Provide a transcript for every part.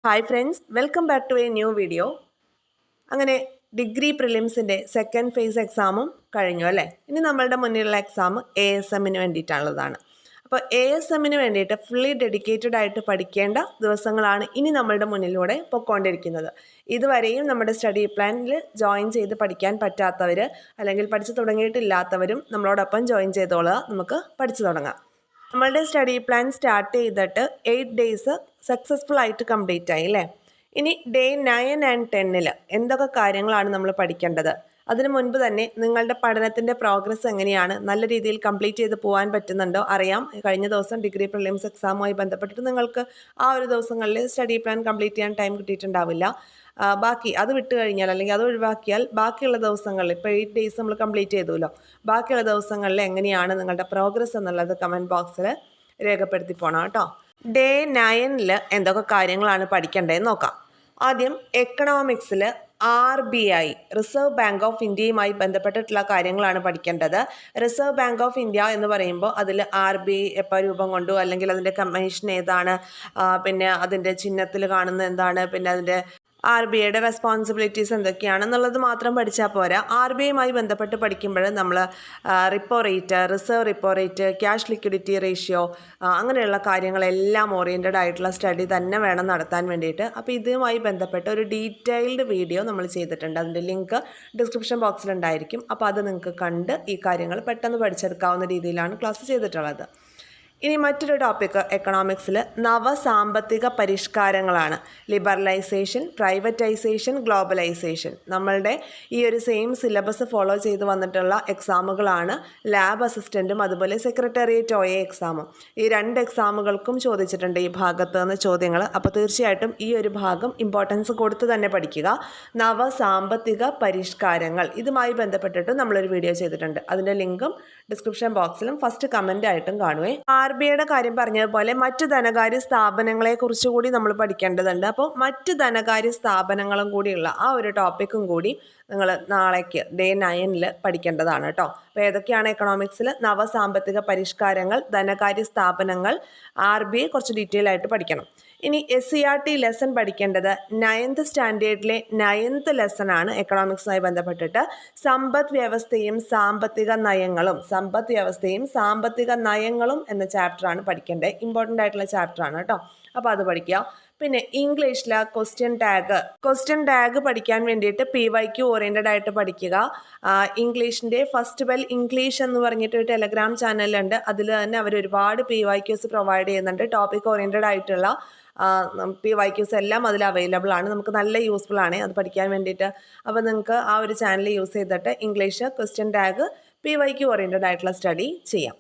Hi friends, welcome back to a new video. അങ്ങനെ degree പ്രിലിംസിൻ്റെ second phase എക്സാമും കഴിഞ്ഞു അല്ലേ? ഇനി നമ്മളുടെ മുന്നിലുള്ള എക്സാം ASMന് വേണ്ടിയിട്ടുള്ളതാണ്. അപ്പോൾ ASMന് വേണ്ടിയിട്ട് ഫുള്ളി ഡെഡിക്കേറ്റഡ് ആയിട്ട് പഠിക്കേണ്ട ദിവസങ്ങളാണ് ഇനി നമ്മളുടെ മുന്നിലൂടെ പൊയ്ക്കൊണ്ടിരിക്കുന്നത്. ഇതുവരെയും നമ്മുടെ സ്റ്റഡി പ്ലാനിൽ ജോയിൻ ചെയ്ത് പഠിക്കാൻ പറ്റാത്തവർ അല്ലെങ്കിൽ പഠിച്ചു തുടങ്ങിയിട്ടില്ലാത്തവരും നമ്മളോടൊപ്പം ജോയിൻ ചെയ്തോളുക. നമുക്ക് പഠിച്ചു തുടങ്ങാം. നമ്മളുടെ സ്റ്റഡി പ്ലാൻ സ്റ്റാർട്ട് ചെയ്തിട്ട് 8 ഡേയ്സ് സക്സസ്ഫുൾ ആയിട്ട് കംപ്ലീറ്റ് ആയി അല്ലേ? ഇനി ഡേ 9 ആൻഡ് 10 എന്തൊക്കെ കാര്യങ്ങളാണ് നമ്മൾ പഠിക്കേണ്ടത്? അതിനു മുൻപ് തന്നെ നിങ്ങളുടെ പഠനത്തിൻ്റെ പ്രോഗ്രസ് എങ്ങനെയാണ്, നല്ല രീതിയിൽ കംപ്ലീറ്റ് ചെയ്ത് പോകാൻ പറ്റുന്നുണ്ടോ അറിയാം. കഴിഞ്ഞ ദിവസം ഡിഗ്രി പ്രിലിംസ് എക്സാമുമായി ബന്ധപ്പെട്ടിട്ട് നിങ്ങൾക്ക് ആ ഒരു ദിവസങ്ങളിൽ സ്റ്റഡി പ്ലാൻ കംപ്ലീറ്റ് ചെയ്യാൻ ടൈം കിട്ടിയിട്ടുണ്ടാവില്ല. ബാക്കി അത് വിട്ട് കഴിഞ്ഞാൽ അല്ലെങ്കിൽ അത് ഒഴിവാക്കിയാൽ ബാക്കിയുള്ള ദിവസങ്ങളിൽ ഇപ്പോൾ 8 ഡേയ്സ് നമ്മൾ കംപ്ലീറ്റ് ചെയ്തുല്ലോ, ബാക്കിയുള്ള ദിവസങ്ങളിൽ എങ്ങനെയാണ് നിങ്ങളുടെ പ്രോഗ്രസ് എന്നുള്ളത് കമൻറ്റ് ബോക്സിൽ രേഖപ്പെടുത്തി പോകണം കേട്ടോ. ഡേ 9 എന്തൊക്കെ കാര്യങ്ങളാണ് പഠിക്കേണ്ടതെന്ന് നോക്കാം. ആദ്യം എക്കണോമിക്സിൽ RBI റിസർവ് ബാങ്ക് ഓഫ് ഇന്ത്യയുമായി ബന്ധപ്പെട്ടിട്ടുള്ള കാര്യങ്ങളാണ് പഠിക്കേണ്ടത്. റിസർവ് ബാങ്ക് ഓഫ് ഇന്ത്യ എന്ന് പറയുമ്പോൾ അതിൽ RBI എപ്പോൾ രൂപം കൊണ്ടു, അല്ലെങ്കിൽ അതിൻ്റെ കമ്മീഷൻ ഏതാണ്, പിന്നെ അതിൻ്റെ ചിഹ്നത്തിൽ കാണുന്ന എന്താണ്, പിന്നെ അതിൻ്റെ RBIയുടെ റെസ്പോൺസിബിലിറ്റീസ് എന്തൊക്കെയാണെന്നുള്ളത് മാത്രം പഠിച്ചാൽ പോരാ. RBIയുമായി ബന്ധപ്പെട്ട് പഠിക്കുമ്പോൾ നമ്മൾ repo rate, reserve repo rate, cash liquidity ratio, അങ്ങനെയുള്ള കാര്യങ്ങളെല്ലാം ഓറിയൻറ്റഡ് ആയിട്ടുള്ള സ്റ്റഡി തന്നെ വേണം നടത്താൻ വേണ്ടിയിട്ട്. അപ്പോൾ ഇതുമായി ബന്ധപ്പെട്ട് ഒരു ഡീറ്റെയിൽഡ് വീഡിയോ നമ്മൾ ചെയ്തിട്ടുണ്ട്. അതിൻ്റെ ലിങ്ക് ഡിസ്ക്രിപ്ഷൻ ബോക്സിലുണ്ടായിരിക്കും. അപ്പോൾ അത് നിങ്ങൾക്ക് കണ്ട് ഈ കാര്യങ്ങൾ പെട്ടെന്ന് പഠിച്ചെടുക്കാവുന്ന രീതിയിലാണ് ക്ലാസ് ചെയ്തിട്ടുള്ളത്. ഇനി മറ്റൊരു ടോപ്പിക്ക് എക്കണോമിക്സിൽ നവസാമ്പത്തിക പരിഷ്കാരങ്ങളാണ്. Liberalisation, privatisation, globalisation. നമ്മളുടെ ഈ ഒരു സെയിം സിലബസ് ഫോളോ ചെയ്ത് വന്നിട്ടുള്ള എക്സാമുകളാണ് ലാബ് അസിസ്റ്റൻറ്റും അതുപോലെ സെക്രട്ടേറിയറ്റ് OA എക്സാമും. ഈ 2 എക്സാമുകൾക്കും ചോദിച്ചിട്ടുണ്ട് ഈ ഭാഗത്ത് നിന്ന് ചോദ്യങ്ങൾ. അപ്പോൾ തീർച്ചയായിട്ടും ഈ ഒരു ഭാഗം ഇമ്പോർട്ടൻസ് കൊടുത്ത് തന്നെ പഠിക്കുക. നവസാമ്പത്തിക പരിഷ്കാരങ്ങൾ, ഇതുമായി ബന്ധപ്പെട്ടിട്ട് നമ്മളൊരു വീഡിയോ ചെയ്തിട്ടുണ്ട്. അതിൻ്റെ ലിങ്കും ഡിസ്ക്രിപ്ഷൻ ബോക്സിലും ഫസ്റ്റ് കമൻ്റ് ആയിട്ടും കാണുവേ. RBIയുടെ കാര്യം പറഞ്ഞതുപോലെ മറ്റ് ധനകാര്യ സ്ഥാപനങ്ങളെ കുറിച്ച് കൂടി നമ്മൾ പഠിക്കേണ്ടതുണ്ട്. അപ്പോൾ മറ്റ് ധനകാര്യ സ്ഥാപനങ്ങളും കൂടിയുള്ള ആ ഒരു ടോപ്പിക്കും കൂടി നിങ്ങൾ നാളേക്ക് ഡേ 9 പഠിക്കേണ്ടതാണ് കേട്ടോ. അപ്പോൾ ഏതൊക്കെയാണ് എക്കണോമിക്സിൽ നവസാമ്പത്തിക പരിഷ്കാരങ്ങൾ, ധനകാര്യ സ്ഥാപനങ്ങൾ, RBI കുറച്ച് ഡീറ്റെയിൽ ആയിട്ട് പഠിക്കണം. ഇനി SCERT ലെസൺ പഠിക്കേണ്ടത് 9th സ്റ്റാൻഡേർഡിലെ 9th ലെസണാണ്. എക്കണോമിക്സുമായി ബന്ധപ്പെട്ടിട്ട് സമ്പദ് വ്യവസ്ഥയും സാമ്പത്തിക നയങ്ങളും എന്ന ചാപ്റ്ററാണ് പഠിക്കേണ്ടത്. ഇമ്പോർട്ടൻ്റ് ആയിട്ടുള്ള ചാപ്റ്ററാണ് കേട്ടോ. അപ്പോൾ അത് പഠിക്കുക. പിന്നെ ഇംഗ്ലീഷിലെ ക്വസ്റ്റ്യൻ ടാഗ് പഠിക്കാൻ വേണ്ടിയിട്ട് PYQ ഓറിയൻറ്റഡ് ആയിട്ട് പഠിക്കുക. ഇംഗ്ലീഷിൻ്റെ ഫസ്റ്റ് ബെൽ ഇംഗ്ലീഷ് എന്ന് പറഞ്ഞിട്ട് ഒരു ടെലഗ്രാം ചാനലുണ്ട്. അതിൽ തന്നെ അവർ ഒരുപാട് PYQs പ്രൊവൈഡ് ചെയ്യുന്നുണ്ട്. ടോപ്പിക് ഓറിയൻറ്റഡ് ആയിട്ടുള്ള PYQs എല്ലാം അതിൽ അവൈലബിൾ ആണ്. നമുക്ക് നല്ല യൂസ്ഫുൾ ആണ് അത് പഠിക്കാൻ വേണ്ടിയിട്ട്. അപ്പോൾ നിങ്ങൾക്ക് ആ ഒരു ചാനൽ യൂസ് ചെയ്തിട്ട് English question tag PYQ oriented ആയിട്ടുള്ള സ്റ്റഡി ചെയ്യാം.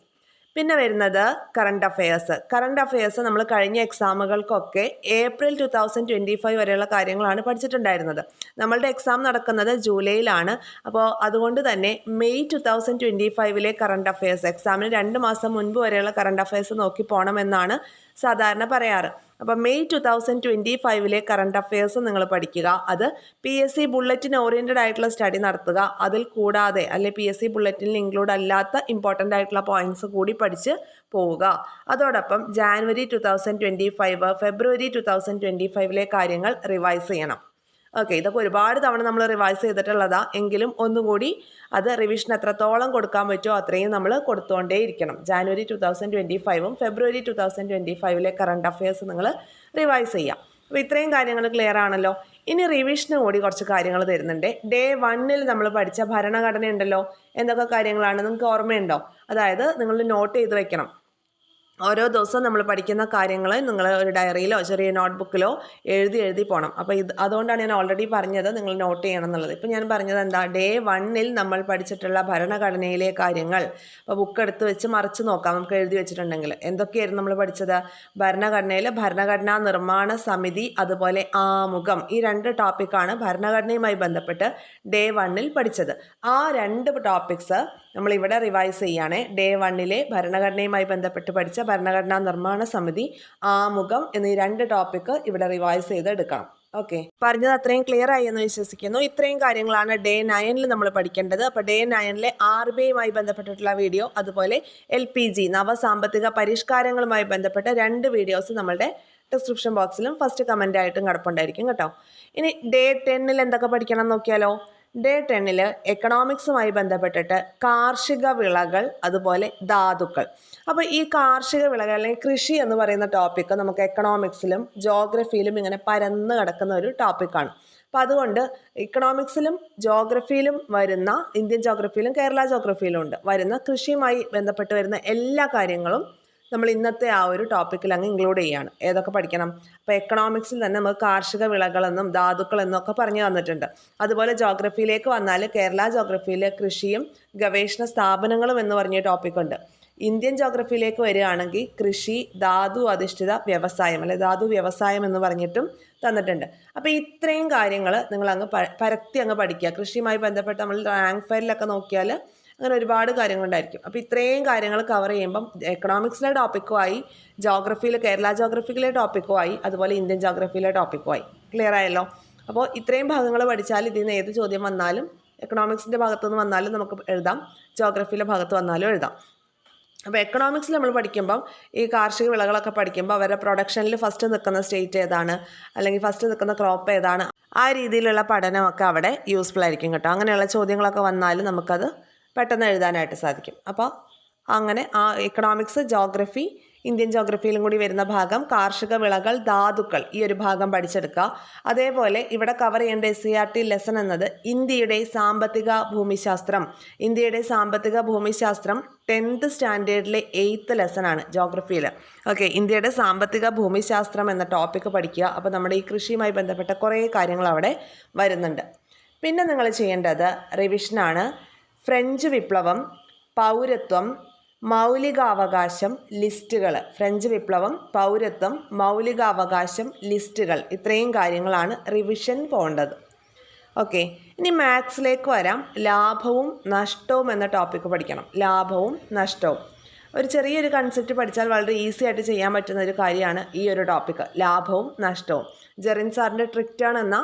പിന്നെ വരുന്നത് കറണ്ട് അഫെയേഴ്സ് നമ്മൾ കഴിഞ്ഞ എക്സാമുകൾക്കൊക്കെ ഏപ്രിൽ 2025 വരെയുള്ള കാര്യങ്ങളാണ് പഠിച്ചിട്ടുണ്ടായിരുന്നത്. നമ്മളുടെ എക്സാം നടക്കുന്നത് ജൂലൈയിലാണ്. അപ്പോൾ അതുകൊണ്ട് തന്നെ മെയ് 2025 കറണ്ട് അഫെയേഴ്സ്, എക്സാമിന് 2 മാസം മുൻപ് വരെയുള്ള കറണ്ട് അഫെയേഴ്സ് നോക്കി പോകണമെന്നാണ് സാധാരണ പറയാറ്. അപ്പോൾ മെയ് 2025 കറണ്ട് അഫെയേഴ്സ് നിങ്ങൾ പഠിക്കുക. അത് PSC ബുള്ളറ്റിൻ ഓറിയൻറ്റഡ് ആയിട്ടുള്ള സ്റ്റഡി നടത്തുക. അതിൽ കൂടാതെ അല്ലെങ്കിൽ PSC ബുള്ളറ്റിനിൽ ഇൻക്ലൂഡ് അല്ലാത്ത ഇമ്പോർട്ടൻ്റ് ആയിട്ടുള്ള പോയിന്റ്സ് കൂടി പഠിച്ച് പോവുക. അതോടൊപ്പം ജാനുവരി 2025, ഫെബ്രുവരി 2025 കാര്യങ്ങൾ റിവൈസ് ചെയ്യണം. ഓക്കെ, ഇതൊക്കെ ഒരുപാട് തവണ നമ്മൾ റിവൈസ് ചെയ്തിട്ടുള്ളതാണ്. എങ്കിലും ഒന്നുകൂടി അത് റിവിഷൻ എത്രത്തോളം കൊടുക്കാൻ പറ്റുമോ അത്രയും നമ്മൾ കൊടുത്തുകൊണ്ടേയിരിക്കണം. ജാനുവരി 2025 ഫെബ്രുവരി 2025 കറണ്ട് അഫെയേഴ്സ് നിങ്ങൾ റിവൈസ് ചെയ്യാം. അപ്പോൾ ഇത്രയും കാര്യങ്ങൾ ക്ലിയർ ആണല്ലോ. ഇനി റിവിഷന് കൂടി കുറച്ച് കാര്യങ്ങൾ തരുന്നുണ്ട്. ഡേ 1 നമ്മൾ പഠിച്ച ഭരണഘടന ഉണ്ടല്ലോ, എന്തൊക്കെ കാര്യങ്ങളാണ് നിങ്ങൾക്ക് ഓർമ്മയുണ്ടോ? അതായത് നിങ്ങൾ നോട്ട് ചെയ്ത് വെക്കണം. ഓരോ ദിവസവും നമ്മൾ പഠിക്കുന്ന കാര്യങ്ങൾ നിങ്ങൾ ഒരു ഡയറിയിലോ ചെറിയ നോട്ട്ബുക്കിലോ എഴുതി പോകണം. അപ്പോൾ അതുകൊണ്ടാണ് ഞാൻ ഓൾറെഡി പറഞ്ഞത് നിങ്ങൾ നോട്ട് ചെയ്യണം എന്നുള്ളത്. ഇപ്പോൾ ഞാൻ പറഞ്ഞത് എന്താ, ഡേ 1 നമ്മൾ പഠിച്ചിട്ടുള്ള ഭരണഘടനയിലെ കാര്യങ്ങൾ. അപ്പോൾ ബുക്ക് എടുത്ത് വെച്ച് മറിച്ച് നോക്കാം, നമുക്ക് എഴുതി വെച്ചിട്ടുണ്ടെങ്കിൽ എന്തൊക്കെയായിരുന്നു നമ്മൾ പഠിച്ചത്. ഭരണഘടനയിൽ ഭരണഘടനാ നിർമ്മാണ സമിതി, അതുപോലെ ആമുഖം, ഈ 2 ടോപ്പിക്കാണ് ഭരണഘടനയുമായി ബന്ധപ്പെട്ട് ഡേ 1 പഠിച്ചത്. ആ 2 ടോപ്പിക്സ് നമ്മളിവിടെ റിവൈസ് ചെയ്യുകയാണ്. ഡേ 1 ഭരണഘടനയുമായി ബന്ധപ്പെട്ട് പഠിച്ച ഭരണഘടനാ നിർമ്മാണ സമിതി, ആമുഖം എന്നീ 2 ടോപ്പിക്ക് ഇവിടെ റിവൈസ് ചെയ്തെടുക്കണം. ഓക്കെ, പറഞ്ഞത് അത്രയും ക്ലിയർ ആയി എന്ന് വിശ്വസിക്കുന്നു. ഇത്രയും കാര്യങ്ങളാണ് ഡേ 9 നമ്മൾ പഠിക്കേണ്ടത്. അപ്പോൾ ഡേ 9 RBIയുമായി ബന്ധപ്പെട്ടിട്ടുള്ള വീഡിയോ, അതുപോലെ LPG നവസാമ്പത്തിക പരിഷ്കാരങ്ങളുമായി ബന്ധപ്പെട്ട 2 വീഡിയോസ് നമ്മളുടെ ഡിസ്ക്രിപ്ഷൻ ബോക്സിലും ഫസ്റ്റ് കമൻ്റ് ആയിട്ടും കിടപ്പുണ്ടായിരിക്കും കേട്ടോ. ഇനി ഡേ 10 എന്തൊക്കെ പഠിക്കണം എന്ന് നോക്കിയാലോ. ഡേ 10 എക്കണോമിക്സുമായി ബന്ധപ്പെട്ടിട്ട് കാർഷിക വിളകൾ അതുപോലെ ധാതുക്കൾ. അപ്പോൾ ഈ കാർഷിക വിളകൾ അല്ലെങ്കിൽ കൃഷി എന്ന് പറയുന്ന ടോപ്പിക്ക് നമുക്ക് എക്കണോമിക്സിലും ജോഗ്രഫിയിലും ഇങ്ങനെ പരന്ന് കിടക്കുന്ന ഒരു ടോപ്പിക്കാണ്. അപ്പോൾ അതുകൊണ്ട് ഇക്കണോമിക്സിലും ജോഗ്രഫിയിലും വരുന്ന, ഇന്ത്യൻ ജോഗ്രഫിയിലും കേരള ജോഗ്രഫിയിലും ഉണ്ട് വരുന്ന കൃഷിയുമായി ബന്ധപ്പെട്ട് വരുന്ന എല്ലാ കാര്യങ്ങളും നമ്മൾ ഇന്നത്തെ ആ ഒരു ടോപ്പിക്കിൽ അങ്ങ് ഇൻക്ലൂഡ് ചെയ്യുകയാണ്. ഏതൊക്കെ പഠിക്കണം? അപ്പോൾ എക്കണോമിക്സിൽ തന്നെ നമുക്ക് കാർഷിക വിളകളെന്നും ധാതുക്കളെന്നും ഒക്കെ പറഞ്ഞു തന്നിട്ടുണ്ട്. അതുപോലെ ജോഗ്രഫിയിലേക്ക് വന്നാൽ കേരള ജോഗ്രഫിയിൽ കൃഷിയും ഗവേഷണ സ്ഥാപനങ്ങളും എന്ന് പറഞ്ഞ ടോപ്പിക്കുണ്ട്. ഇന്ത്യൻ ജോഗ്രഫിയിലേക്ക് വരികയാണെങ്കിൽ കൃഷി, ധാതു അധിഷ്ഠിത വ്യവസായം അല്ലെ ധാതു വ്യവസായം എന്ന് പറഞ്ഞിട്ടും തന്നിട്ടുണ്ട്. അപ്പോൾ ഇത്രയും കാര്യങ്ങൾ നിങ്ങൾ അങ്ങ് പരത്തി അങ്ങ് പഠിക്കുക. കൃഷിയുമായി ബന്ധപ്പെട്ട് നമ്മൾ റാങ്ക് ഫയലിലൊക്കെ നോക്കിയാൽ അങ്ങനെ ഒരുപാട് കാര്യങ്ങളുണ്ടായിരിക്കും. അപ്പോൾ ഇത്രയും കാര്യങ്ങൾ കവർ ചെയ്യുമ്പം എക്കണോമിക്സിലെ ടോപ്പിക്കുമായി, ജോഗ്രഫിയിൽ കേരള ജോഗ്രഫിയിലെ ടോപ്പിക്കുമായി, അതുപോലെ ഇന്ത്യൻ ജോഗ്രഫിയിലെ ടോപ്പിക്കുമായി. ക്ലിയർ ആയല്ലോ? അപ്പോൾ ഇത്രയും ഭാഗങ്ങൾ പഠിച്ചാൽ ഇതിൽ നിന്ന് ഏത് ചോദ്യം വന്നാലും, എക്കണോമിക്സിൻ്റെ ഭാഗത്തുനിന്ന് വന്നാലും നമുക്ക് എഴുതാം, ജോഗ്രഫിയിലെ ഭാഗത്ത് വന്നാലും എഴുതാം. അപ്പോൾ എക്കണോമിക്സിൽ നമ്മൾ പഠിക്കുമ്പം ഈ കാർഷിക വിളകളൊക്കെ പഠിക്കുമ്പോൾ അവരുടെ പ്രൊഡക്ഷനിൽ ഫസ്റ്റ് നിൽക്കുന്ന സ്റ്റേറ്റ് ഏതാണ്, അല്ലെങ്കിൽ ഫസ്റ്റ് നിൽക്കുന്ന ക്രോപ്പ് ഏതാണ്, ആ രീതിയിലുള്ള പഠനമൊക്കെ അവിടെ യൂസ്ഫുൾ ആയിരിക്കും കേട്ടോ. അങ്ങനെയുള്ള ചോദ്യങ്ങളൊക്കെ വന്നാലും നമുക്കത് പെട്ടെന്ന് എഴുതാനായിട്ട് സാധിക്കും. അപ്പോൾ അങ്ങനെ ആ എക്കണോമിക്സ്, ജോഗ്രഫി, ഇന്ത്യൻ ജോഗ്രഫിയിലും കൂടി വരുന്ന ഭാഗം കാർഷിക വിളകൾ, ധാതുക്കൾ, ഈ ഒരു ഭാഗം പഠിച്ചെടുക്കുക. അതേപോലെ ഇവിടെ കവർ ചെയ്യേണ്ട SCERT ലെസൺ എന്നത് ഇന്ത്യയുടെ സാമ്പത്തിക ഭൂമിശാസ്ത്രം. ഇന്ത്യയുടെ സാമ്പത്തിക ഭൂമിശാസ്ത്രം 10th സ്റ്റാൻഡേർഡിലെ 8th ലെസണാണ് ജോഗ്രഫിയിൽ. ഓക്കെ, ഇന്ത്യയുടെ സാമ്പത്തിക ഭൂമിശാസ്ത്രം എന്ന ടോപ്പിക്ക് പഠിക്കുക. അപ്പോൾ നമ്മുടെ ഈ കൃഷിയുമായി ബന്ധപ്പെട്ട കുറേ കാര്യങ്ങൾ അവിടെ വരുന്നുണ്ട്. പിന്നെ നിങ്ങൾ ചെയ്യേണ്ടത് റിവിഷനാണ്. ഫ്രഞ്ച് വിപ്ലവം, പൗരത്വം, മൗലികാവകാശം, ലിസ്റ്റുകൾ. ഫ്രഞ്ച് വിപ്ലവം, പൗരത്വം, മൗലികാവകാശം, ലിസ്റ്റുകൾ, ഇത്രയും കാര്യങ്ങളാണ് റിവിഷൻ പോകേണ്ടത്. ഓക്കെ, ഇനി മാത്സിലേക്ക് വരാം. ലാഭവും നഷ്ടവും എന്ന ടോപ്പിക്ക് പഠിക്കണം. ലാഭവും നഷ്ടവും ഒരു ചെറിയൊരു കൺസെപ്റ്റ് പഠിച്ചാൽ വളരെ ഈസി ആയിട്ട് ചെയ്യാൻ പറ്റുന്ന ഒരു കാര്യമാണ് ഈ ഒരു ടോപ്പിക്ക്, ലാഭവും നഷ്ടവും. ജെറിൻ സാറിൻ്റെ ട്രിക്ടേൺ എന്ന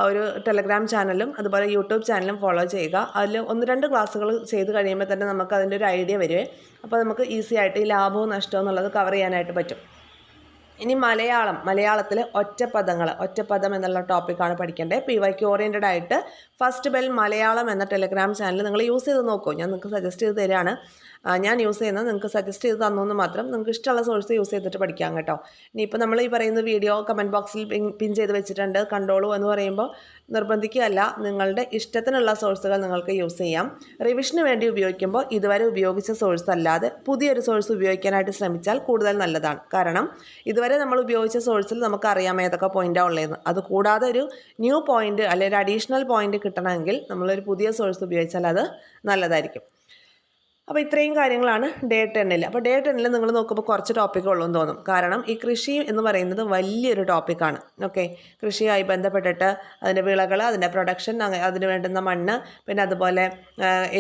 ഒരു ടെലഗ്രാം ചാനലും അതുപോലെ യൂട്യൂബ് ചാനലും ഫോളോ ചെയ്യുക. അതിൽ 1-2 ക്ലാസ്സുകൾ ചെയ്ത് കഴിയുമ്പോൾ തന്നെ നമുക്ക് അതിൻ്റെ ഒരു ഐഡിയ വരുവേ. അപ്പോൾ നമുക്ക് ഈസി ആയിട്ട് ഈ ലാഭവും നഷ്ടവും എന്നുള്ളത് കവർ ചെയ്യാനായിട്ട് പറ്റും. ഇനി മലയാളത്തിൽ ഒറ്റപ്പദം എന്നുള്ള ടോപ്പിക്കാണ് പഠിക്കേണ്ടത്. PYQ ഓറിയൻറ്റഡ് ആയിട്ട് ഫസ്റ്റ് ബെൽ മലയാളം എന്ന ടെലഗ്രാം ചാനൽ നിങ്ങൾ യൂസ് ചെയ്ത് നോക്കൂ. ഞാൻ നിങ്ങൾക്ക് സജസ്റ്റ് ചെയ്ത് തരാണ്. ഞാൻ യൂസ് ചെയ്യുന്നത് നിങ്ങൾക്ക് സജസ്റ്റ് ചെയ്ത് തന്നു മാത്രം. നിങ്ങൾക്ക് ഇഷ്ടമുള്ള സോഴ്സ് യൂസ് ചെയ്തിട്ട് പഠിക്കാം കേട്ടോ. ഇനിയിപ്പോൾ നമ്മൾ ഈ പറയുന്ന വീഡിയോ കമൻറ്റ് ബോക്സിൽ പിൻ ചെയ്ത് വെച്ചിട്ടുണ്ട്, കണ്ടോളൂ എന്ന് പറയുമ്പോൾ നിർബന്ധിക്കുകയല്ല. നിങ്ങളുടെ ഇഷ്ടത്തിനുള്ള സോഴ്സുകൾ നിങ്ങൾക്ക് യൂസ് ചെയ്യാം. റിവിഷന് വേണ്ടി ഉപയോഗിക്കുമ്പോൾ ഇതുവരെ ഉപയോഗിച്ച സോഴ്സ് അല്ലാതെ പുതിയൊരു സോഴ്സ് ഉപയോഗിക്കാനായിട്ട് ശ്രമിച്ചാൽ കൂടുതൽ നല്ലതാണ്. കാരണം ഇതുവരെ നമ്മൾ ഉപയോഗിച്ച സോഴ്സിൽ നമുക്ക് അറിയാം ഏതൊക്കെ പോയിൻ്റാണ് ഉള്ളതെന്ന്. അതുകൂടാതെ ഒരു ന്യൂ പോയിൻ്റ് അല്ലെങ്കിൽ ഒരു അഡീഷണൽ പോയിൻ്റ് കിട്ടണമെങ്കിൽ നമ്മളൊരു പുതിയ സോഴ്സ് ഉപയോഗിച്ചാൽ അത് നല്ലതായിരിക്കും. അപ്പോൾ ഇത്രയും കാര്യങ്ങളാണ് ഡേ 10. അപ്പോൾ ഡേ 10 നിങ്ങൾ നോക്കുമ്പോൾ കുറച്ച് ടോപ്പിക്കുള്ളൂ എന്ന് തോന്നും. കാരണം ഈ കൃഷി എന്ന് പറയുന്നത് വലിയൊരു ടോപ്പിക്കാണ്. ഓക്കെ, കൃഷിയുമായി ബന്ധപ്പെട്ടിട്ട് അതിൻ്റെ വിളകൾ, അതിൻ്റെ പ്രൊഡക്ഷൻ, അതിന് വേണ്ടുന്ന മണ്ണ്, പിന്നെ അതുപോലെ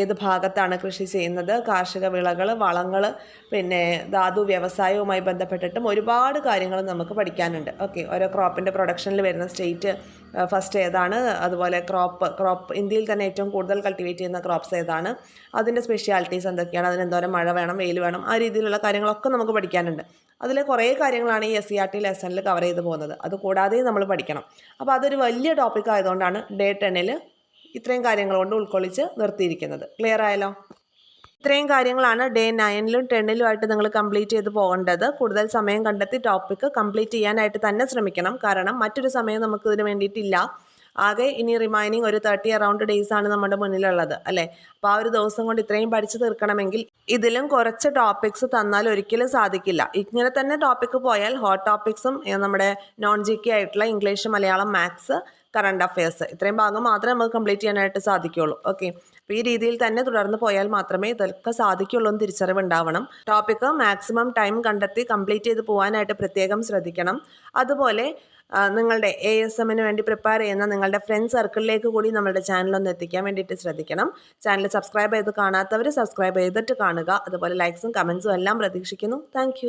ഏത് ഭാഗത്താണ് കൃഷി ചെയ്യുന്നത്, കാർഷിക വിളകൾ, വളങ്ങൾ, പിന്നെ ധാതു വ്യവസായവുമായി ബന്ധപ്പെട്ടിട്ടും ഒരുപാട് കാര്യങ്ങൾ നമുക്ക് പഠിക്കാനുണ്ട്. ഓക്കെ, ഓരോ ക്രോപ്പിൻ്റെ പ്രൊഡക്ഷനിൽ വരുന്ന സ്റ്റേറ്റ് ഫസ്റ്റ് ഏതാണ്, അതുപോലെ ക്രോപ്പ് ഇന്ത്യയിൽ തന്നെ ഏറ്റവും കൂടുതൽ കൾട്ടിവേറ്റ് ചെയ്യുന്ന ക്രോപ്സ് ഏതാണ്, അതിൻ്റെ സ്പെഷ്യാലിറ്റീസ് എന്തൊക്കെയാണ്, അതിനെന്തോരം മഴ വേണം, വെയിൽ വേണം, ആ രീതിയിലുള്ള കാര്യങ്ങളൊക്കെ നമുക്ക് പഠിക്കാനുണ്ട്. അതിൽ കുറേ കാര്യങ്ങളാണ് ഈ SCERT ലെസണിൽ കവർ ചെയ്ത് പോകുന്നത്. അതുകൂടാതെ നമ്മൾ പഠിക്കണം. അപ്പോൾ അതൊരു വലിയ ടോപ്പിക് ആയതുകൊണ്ടാണ് ഡേ 10 ഇത്രയും കാര്യങ്ങൾ കൊണ്ട് ഉൾക്കൊള്ളിച്ച് നിർത്തിയിരിക്കുന്നത്. ക്ലിയർ ആയല്ലോ? ഇത്രയും കാര്യങ്ങളാണ് ഡേ 9ലും 10ലുമായിട്ട് നിങ്ങൾ കംപ്ലീറ്റ് ചെയ്ത് പോകേണ്ടത്. കൂടുതൽ സമയം കണ്ടെത്തി ടോപ്പിക്ക് കംപ്ലീറ്റ് ചെയ്യാനായിട്ട് തന്നെ ശ്രമിക്കണം. കാരണം മറ്റൊരു സമയം നമുക്ക് ഇതിന് വേണ്ടിയിട്ടില്ല. ആകെ ഇനി റിമൈനിങ് ഒരു 30 അറൗണ്ട് ഡേയ്സ് ആണ് നമ്മുടെ മുന്നിലുള്ളത് അല്ലേ. അപ്പോൾ ആ ഒരു ദിവസം കൊണ്ട് ഇത്രയും പഠിച്ചു തീർക്കണമെങ്കിൽ ഇതിലും കുറച്ച് ടോപ്പിക്സ് തന്നാൽ ഒരിക്കലും സാധിക്കില്ല. ഇങ്ങനെ തന്നെ ടോപ്പിക്ക് പോയാൽ ഹോട്ട് ടോപ്പിക്സും നമ്മുടെ non-GK ആയിട്ടുള്ള English, Malayalam, maths, current affairs, ഇത്രയും ഭാഗം മാത്രമേ നമുക്ക് കംപ്ലീറ്റ് ചെയ്യാനായിട്ട് സാധിക്കുകയുള്ളൂ. ഓക്കെ, അപ്പോൾ ഈ രീതിയിൽ തന്നെ തുടർന്ന് പോയാൽ മാത്രമേ ഇതൊക്കെ സാധിക്കുള്ളൂ എന്ന് തിരിച്ചറിവുണ്ടാവണം. ടോപ്പിക്ക് മാക്സിമം ടൈം കണ്ടെത്തി കംപ്ലീറ്റ് ചെയ്ത് പോകാനായിട്ട് പ്രത്യേകം ശ്രദ്ധിക്കണം. അതുപോലെ നിങ്ങളുടെ ASMന് വേണ്ടി പ്രിപ്പയർ ചെയ്യുന്ന നിങ്ങളുടെ ഫ്രണ്ട് സർക്കിളിലേക്ക് കൂടി നമ്മുടെ ചാനലൊന്ന് എത്തിക്കാൻ വേണ്ടിയിട്ട് ശ്രദ്ധിക്കണം. ചാനൽ സബ്സ്ക്രൈബ് ചെയ്ത് കാണാത്തവർ സബ്സ്ക്രൈബ് ചെയ്തിട്ട് കാണുക. അതുപോലെ ലൈക്സും കമൻസും എല്ലാം പ്രതീക്ഷിക്കുന്നു. താങ്ക്